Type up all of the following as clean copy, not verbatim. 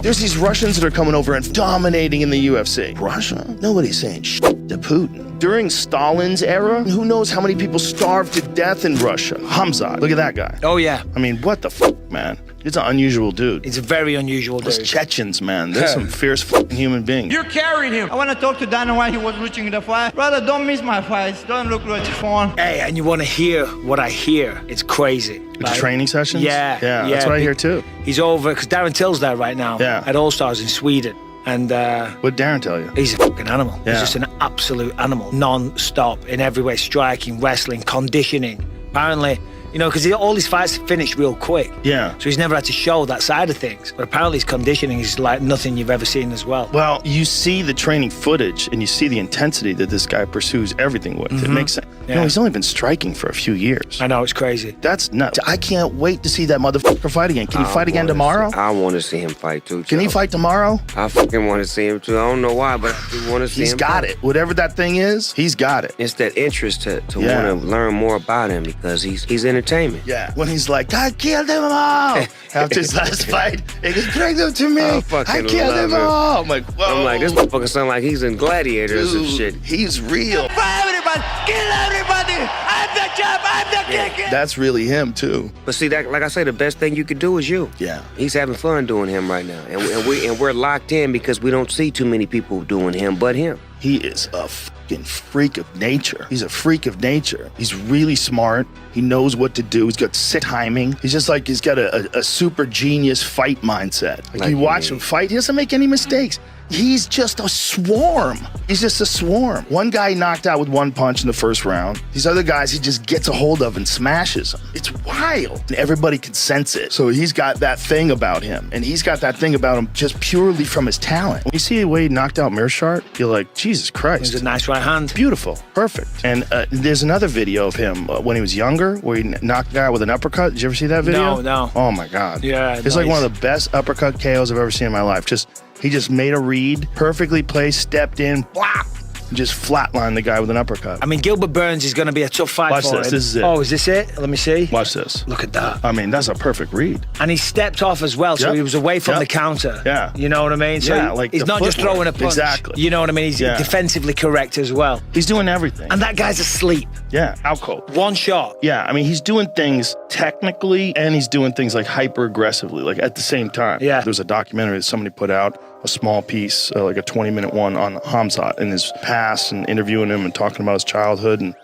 There's these Russians that are coming over and dominating in the UFC. Russia? Nobody's saying shit to Putin. During Stalin's era, who knows how many people starved to death in Russia? Khamzat, look at that guy. Oh, yeah. I mean, what the fuck, man? He's an unusual dude. He's a very unusual dude. Those Chechens, man, they're some fierce fucking human beings. You're carrying him. I want to talk to Dana while he was reaching the fight. Brother, don't miss my fights. Don't look like fun. Hey, and you want to hear what I hear. It's crazy. The training sessions? Yeah. Yeah, that's what I hear too. He's over, because Darren Till's there right now at All Stars in Sweden. And what'd Darren tell you? He's a fucking animal. Yeah. He's just an absolute animal. Non-stop in every way, striking, wrestling, conditioning. Apparently, you know, because all his fights finished real quick. Yeah. So he's never had to show that side of things. But apparently his conditioning is like nothing you've ever seen as well. Well, you see the training footage and you see the intensity that this guy pursues everything with. It makes sense. Yeah. You know, he's only been striking for a few years. I know, it's crazy. That's nuts. I can't wait to see that motherfucker fight again. Can he fight again tomorrow? I want to see him fight too. Can he fight tomorrow? I fucking want to see him too. I don't know why, but I do want to see him. He's got it. Whatever that thing is, he's got it. It's that interest to want to learn more about him because he's entertainment. Yeah. When he's like, I killed them all. After his last fight, he goes, bring them to me. I killed them all. I'm like, whoa. I'm like, this motherfucker sound like he's in Gladiators and shit. He's real. For everybody, kill everybody. I'm the champ. I'm the king. That's really him too. But see, that, like I say, the best thing you could do is you. Yeah. He's having fun doing him right now, and we're locked in because we don't see too many people doing him but him. He is a fucking freak of nature. He's a freak of nature. He's really smart. He knows what to do. He's got sick timing. He's just like, he's got a super genius fight mindset. Like you watch him fight, he doesn't make any mistakes. He's just a swarm. He's just a swarm. One guy knocked out with one punch in the first round. These other guys, he just gets a hold of and smashes them. It's wild. And everybody can sense it. So he's got that thing about him. And he's got that thing about him just purely from his talent. When you see the way he knocked out Mearshart, you're like, Jesus Christ. He's a nice right hand. Beautiful. Perfect. And there's another video of him when he was younger where he knocked a guy with an uppercut. Did you ever see that video? No. Oh my God. Yeah, it's like one of the best uppercut KOs I've ever seen in my life. He just made a read, perfectly placed, stepped in, blah, and just flatlined the guy with an uppercut. I mean, Gilbert Burns is going to be a tough fight Watch for this. him. This is it. Oh, is this it? Let me see. Watch this. Look at that. I mean, that's a perfect read. And he stepped off as well, so he was away from the counter. Yeah. You know what I mean? So like he's not just throwing a punch. Exactly. You know what I mean? He's defensively correct as well. He's doing everything. And that guy's asleep. Yeah, out cold. One shot. Yeah, I mean, he's doing things technically and he's doing things like hyper aggressively, like at the same time. Yeah. There's a documentary that somebody put out, a small piece, like a 20-minute one on Khamzat and his past and interviewing him and talking about his childhood. And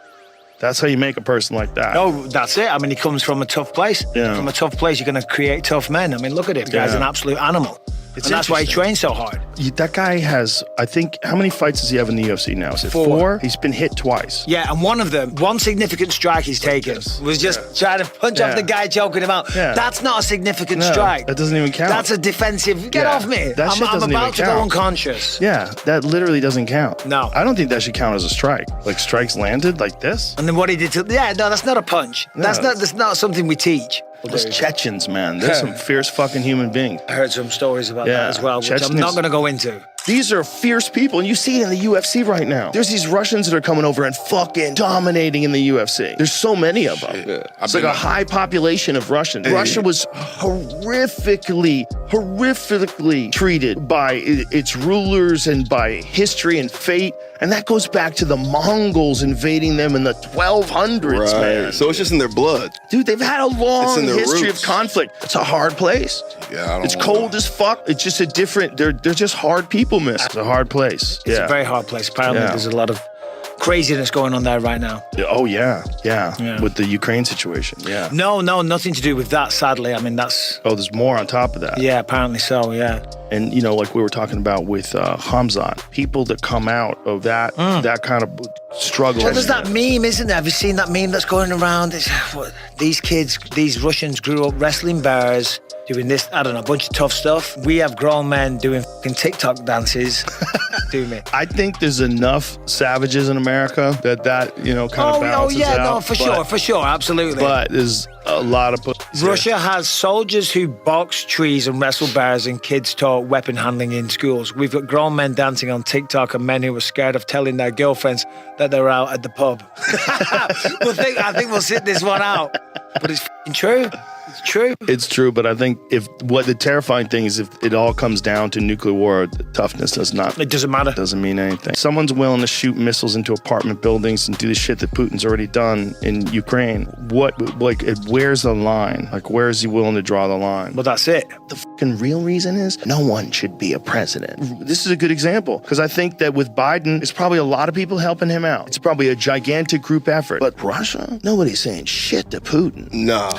that's how you make a person like that. Oh, that's it. I mean, he comes from a tough place. Yeah. From a tough place, you're going to create tough men. I mean, look at him. The guy's an absolute animal. And that's why he trains so hard. That guy has, I think, how many fights does he have in the UFC now? Is it four? He's been hit twice. Yeah, and one of them, one significant strike he's taken was just trying to punch off the guy, choking him out. Yeah. That's not a significant strike. That doesn't even count. That's a defensive, get off me. That shit doesn't I'm about even to count. go unconscious. Yeah, that literally doesn't count. No. I don't think that should count as a strike. Like strikes landed like this. And then what he did to, no, that's not a punch. No, that's not something we teach. Those Chechens, man, they're some fierce fucking human beings. I heard some stories about that as well, which I'm not going to go into. These are fierce people, and you see it in the UFC right now. There's these Russians that are coming over and fucking dominating in the UFC. There's so many of them. Yeah. It's like a high population of Russians. Russia was horrifically treated by its rulers and by history and fate. And that goes back to the Mongols invading them in the 1200s, man. So it's just in their blood. Dude, they've had a long history roots. of conflict. It's a hard place. Yeah, it's cold as fuck. It's just a different, they're just hard people, miss. It's a hard place. It's a very hard place. Apparently there's a lot of craziness going on there right now. Oh, yeah. With the Ukraine situation, No, nothing to do with that, sadly. I mean, that's... Oh, there's more on top of that. Yeah, apparently so, yeah. And, you know, like we were talking about with Khamzat, people that come out of that kind of struggle. So there's that meme, isn't there? Have you seen that meme that's going around? These kids, these Russians grew up wrestling bears, doing this, I don't know, a bunch of tough stuff. We have grown men doing fucking TikTok dances. Do me. I think there's enough savages in America that you know, kind of balances out. No, for sure, absolutely. But there's a lot of... Russia has soldiers who box trees and wrestle bears, and kids taught weapon handling in schools. We've got grown men dancing on TikTok and men who were scared of telling their girlfriends that they're out at the pub. I think we'll sit this one out. But it's f***ing true. It's true. It's true, but I think what the terrifying thing is, if it all comes down to nuclear war, the toughness does not. It doesn't matter. Doesn't mean anything. Someone's willing to shoot missiles into apartment buildings and do the shit that Putin's already done in Ukraine. Where's the line? Like, where is he willing to draw the line? Well, that's it. The fucking real reason is no one should be a president. This is a good example, because I think that with Biden, it's probably a lot of people helping him out. It's probably a gigantic group effort. But Russia, nobody's saying shit to Putin. Nah.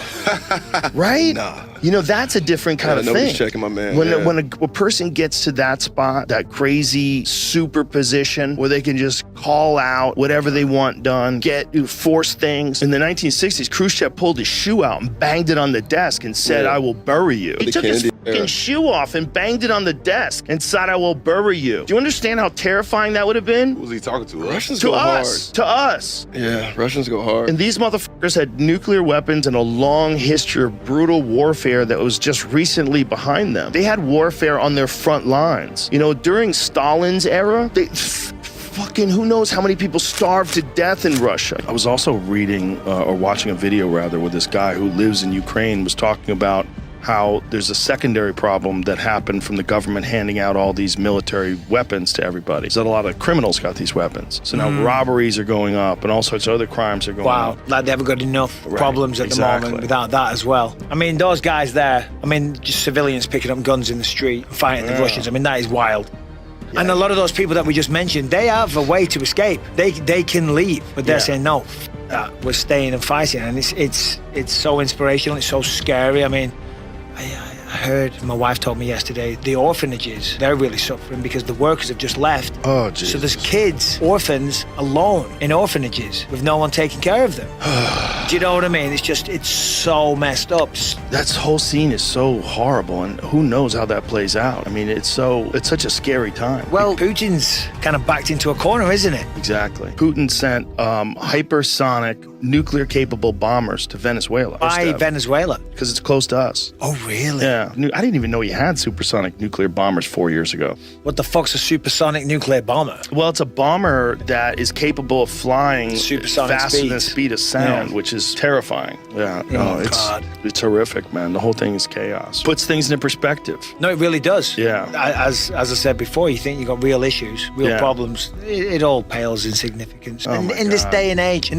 Right? Nah. You know, that's a different kind of nobody's thing. checking my man. When a person gets to that spot, that crazy superposition where they can just call out whatever they want done, force things. In the 1960s, Khrushchev pulled his shoe out and banged it on the desk and said, I will bury you. He took his fucking shoe off and banged it on the desk and said, I will bury you. Do you understand how terrifying that would have been? Who was he talking to? Russians To go us. hard. To us. Yeah, Russians go hard. And these motherfuckers had nuclear weapons and a long history of brutal warfare that was just recently behind them. They had warfare on their front lines. You know, during Stalin's era, fucking who knows how many people starved to death in Russia. I was also reading or watching a video rather where this guy who lives in Ukraine was talking about how there's a secondary problem that happened from the government handing out all these military weapons to everybody. So a lot of criminals got these weapons. So now robberies are going up and all sorts of other crimes are going up. Wow, like they haven't got enough problems at the moment without that as well. I mean, those guys there, just civilians picking up guns in the street and fighting the Russians. I mean, that is wild. Yeah. And a lot of those people that we just mentioned, they have a way to escape. They can leave, but they're saying, no, we're staying and fighting. And it's so inspirational, it's so scary. I mean, I heard, my wife told me yesterday, the orphanages, they're really suffering because the workers have just left. Oh, Jesus. So there's kids, orphans, alone in orphanages with no one taking care of them. Do you know what I mean? It's so messed up. That whole scene is so horrible, and who knows how that plays out. I mean, it's such a scary time. Well, Putin's kind of backed into a corner, isn't it? Exactly. Putin sent hypersonic, nuclear-capable bombers to Venezuela. Why Venezuela? Because it's close to us. Oh, really? Yeah. I didn't even know he had supersonic nuclear bombers 4 years ago. What the fuck's a supersonic nuclear bomber? Well, it's a bomber that is capable of flying supersonic faster than the speeds. speed of sound, which is terrifying. Yeah. No, it's horrific, man. The whole thing is chaos. Puts things into perspective. No, it really does. Yeah. As I said before, you think you got real issues, real problems. It all pales in significance. Oh, in this day and age,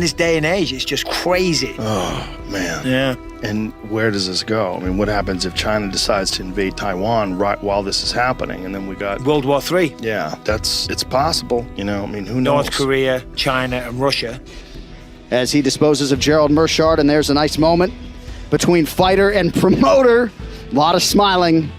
it's just crazy. Oh, man. Yeah. And where does this go? I mean, what happens if China decides to invade Taiwan right while this is happening? And then we got World War III. Yeah, it's possible. You know, I mean, who knows? North Korea, China, and Russia. As he disposes of Gerald Mershard, and there's a nice moment between fighter and promoter. A lot of smiling